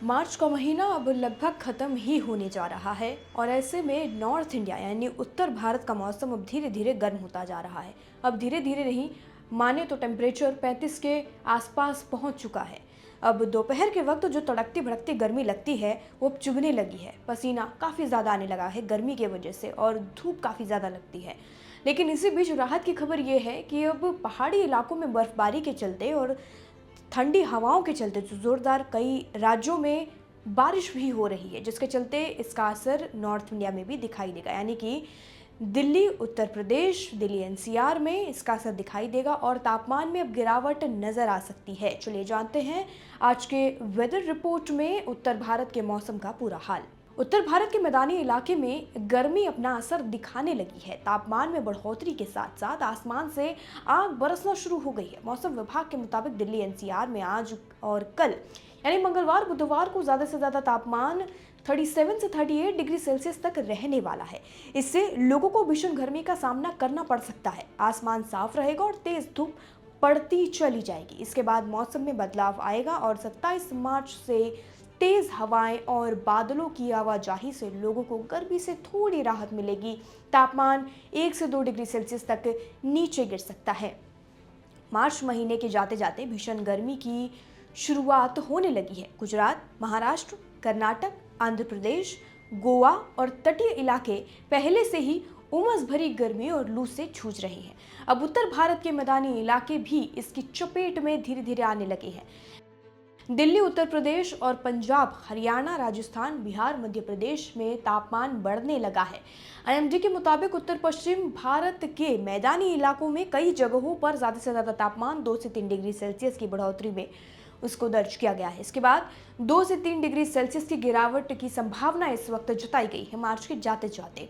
मार्च का महीना अब लगभग खत्म ही होने जा रहा है और ऐसे में नॉर्थ इंडिया यानी उत्तर भारत का मौसम अब धीरे धीरे गर्म होता जा रहा है। अब धीरे धीरे नहीं, माने तो टेम्परेचर 35 के आसपास पहुंच चुका है। अब दोपहर के वक्त जो तड़कती भड़कती गर्मी लगती है वो अब चुभने लगी है। पसीना काफ़ी ज़्यादा आने लगा है गर्मी की वजह से और धूप काफ़ी ज़्यादा लगती है। लेकिन इसी बीच राहत की खबर ये है कि अब पहाड़ी इलाकों में बर्फबारी के चलते और ठंडी हवाओं के चलते जो जोरदार कई राज्यों में बारिश भी हो रही है, जिसके चलते इसका असर नॉर्थ इंडिया में भी दिखाई देगा। यानी कि दिल्ली, उत्तर प्रदेश, दिल्ली एनसीआर में इसका असर दिखाई देगा और तापमान में अब गिरावट नजर आ सकती है। चलिए जानते हैं आज के वेदर रिपोर्ट में उत्तर भारत के मौसम का पूरा हाल। उत्तर भारत के मैदानी इलाके में गर्मी अपना असर दिखाने लगी है। तापमान में बढ़ोतरी के साथ साथ आसमान से आग बरसना शुरू हो गई है। मौसम विभाग के मुताबिक दिल्ली एनसीआर में आज और कल यानी मंगलवार बुधवार को ज्यादा से ज्यादा तापमान 37 से 38 डिग्री सेल्सियस तक रहने वाला है। इससे लोगों को भीषण गर्मी का सामना करना पड़ सकता है। आसमान साफ रहेगा और तेज धूप पड़ती चली जाएगी। इसके बाद मौसम में बदलाव आएगा और 27 मार्च से तेज हवाएं और बादलों की आवाजाही से लोगों को गर्मी से थोड़ी राहत मिलेगी। तापमान 1 से 2 डिग्री सेल्सियस तक नीचे गिर सकता है। मार्च महीने के जाते जाते भीषण गर्मी की शुरुआत होने लगी है। गुजरात, महाराष्ट्र, कर्नाटक, आंध्र प्रदेश, गोवा और तटीय इलाके पहले से ही उमस भरी गर्मी और लू से जूझ रहे हैं। अब उत्तर भारत के मैदानी इलाके भी इसकी चपेट में धीरे धीरे आने लगे हैं। दिल्ली, उत्तर प्रदेश और पंजाब, हरियाणा, राजस्थान, बिहार, मध्य प्रदेश में तापमान बढ़ने लगा है। आईएमडी के मुताबिक उत्तर पश्चिम भारत के मैदानी इलाकों में कई जगहों पर ज्यादा से ज्यादा तापमान 2 से 3 डिग्री सेल्सियस की बढ़ोतरी में उसको दर्ज किया गया है। इसके बाद 2 से 3 डिग्री सेल्सियस की गिरावट की संभावना इस वक्त जताई गई है। मार्च के जाते जाते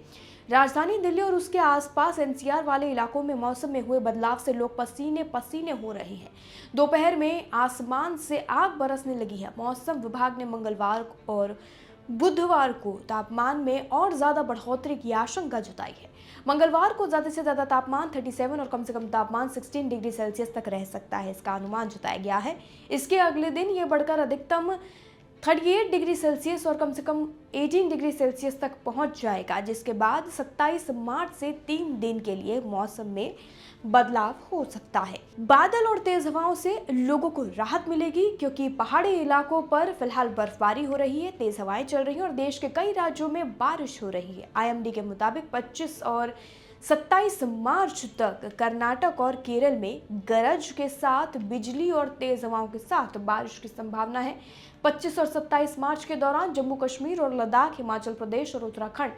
राजधानी दिल्ली और उसके आसपास एनसीआर वाले इलाकों में मौसम में हुए बदलाव से लोग पसीने पसीने हो रहे हैं। दोपहर में आसमान से आग बरसने लगी है। मौसम विभाग ने मंगलवार और बुधवार को तापमान में और ज्यादा बढ़ोतरी की आशंका जताई है। मंगलवार को ज्यादा से ज्यादा तापमान 37 और कम से कम तापमान 16 डिग्री सेल्सियस तक रह सकता है, इसका अनुमान जताया गया है। इसके अगले दिन ये बढ़कर अधिकतम 38 डिग्री सेल्सियस और कम से कम 18 डिग्री सेल्सियस तक पहुंच जाएगा, जिसके बाद 27 मार्च से 3 दिन के लिए मौसम में बदलाव हो सकता है। बादल और तेज हवाओं से लोगों को राहत मिलेगी क्योंकि पहाड़ी इलाकों पर फिलहाल बर्फबारी हो रही है, तेज हवाएं चल रही हैं और देश के कई राज्यों में बारिश हो रही है। आईएमडी के मुताबिक 25 और 27 मार्च तक कर्नाटक और केरल में गरज के साथ बिजली और तेज हवाओं के साथ बारिश की संभावना है। 25 और 27 मार्च के दौरान जम्मू कश्मीर और लद्दाख, हिमाचल प्रदेश और उत्तराखंड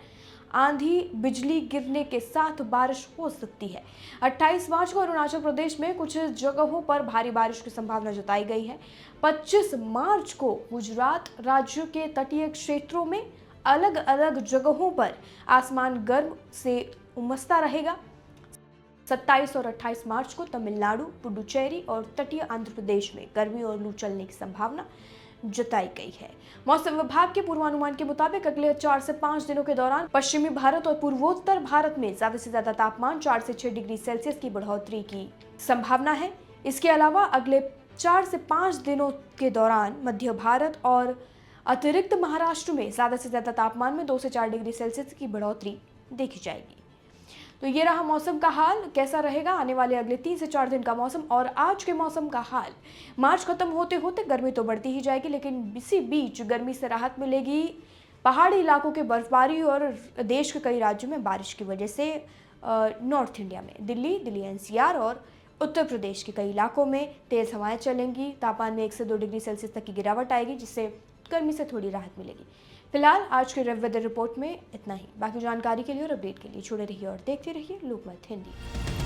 आंधी बिजली गिरने के साथ बारिश हो सकती है। 28 मार्च को अरुणाचल प्रदेश में कुछ जगहों पर भारी बारिश की संभावना जताई गई है। 25 मार्च को गुजरात राज्य के तटीय क्षेत्रों में अलग अलग जगहों पर आसमान गर्म से उमसता रहेगा। 27 और 28 मार्च को तमिलनाडु, पुडुचेरी और तटीय आंध्र प्रदेश में गर्मी और लू चलने की संभावना जताई गई है। मौसम विभाग के पूर्वानुमान के मुताबिक अगले 4 से 5 दिनों के दौरान पश्चिमी भारत और पूर्वोत्तर भारत में ज्यादा से ज्यादा तापमान 4 से 6 डिग्री सेल्सियस की बढ़ोतरी की संभावना है। इसके अलावा अगले 4 से 5 दिनों के दौरान मध्य भारत और अतिरिक्त महाराष्ट्र में ज्यादा से ज्यादा तापमान में 2 से 4 डिग्री सेल्सियस की बढ़ोतरी देखी जाएगी। तो ये रहा मौसम का हाल। कैसा रहेगा आने वाले अगले 3 से 4 दिन का मौसम और आज के मौसम का हाल। मार्च खत्म होते होते गर्मी तो बढ़ती ही जाएगी, लेकिन इसी बीच गर्मी से राहत मिलेगी पहाड़ी इलाकों के बर्फबारी और देश के कई राज्यों में बारिश की वजह से। नॉर्थ इंडिया में दिल्ली एनसीआर और उत्तर प्रदेश के कई इलाकों में तेज हवाएं चलेंगी। तापमान में 1 से 2 डिग्री सेल्सियस तक की गिरावट आएगी, जिससे गर्मी से थोड़ी राहत मिलेगी। फिलहाल आज के वेदर रिपोर्ट में इतना ही। बाकी जानकारी के लिए और अपडेट के लिए जुड़े रहिए और देखते रहिए लोकमत हिंदी।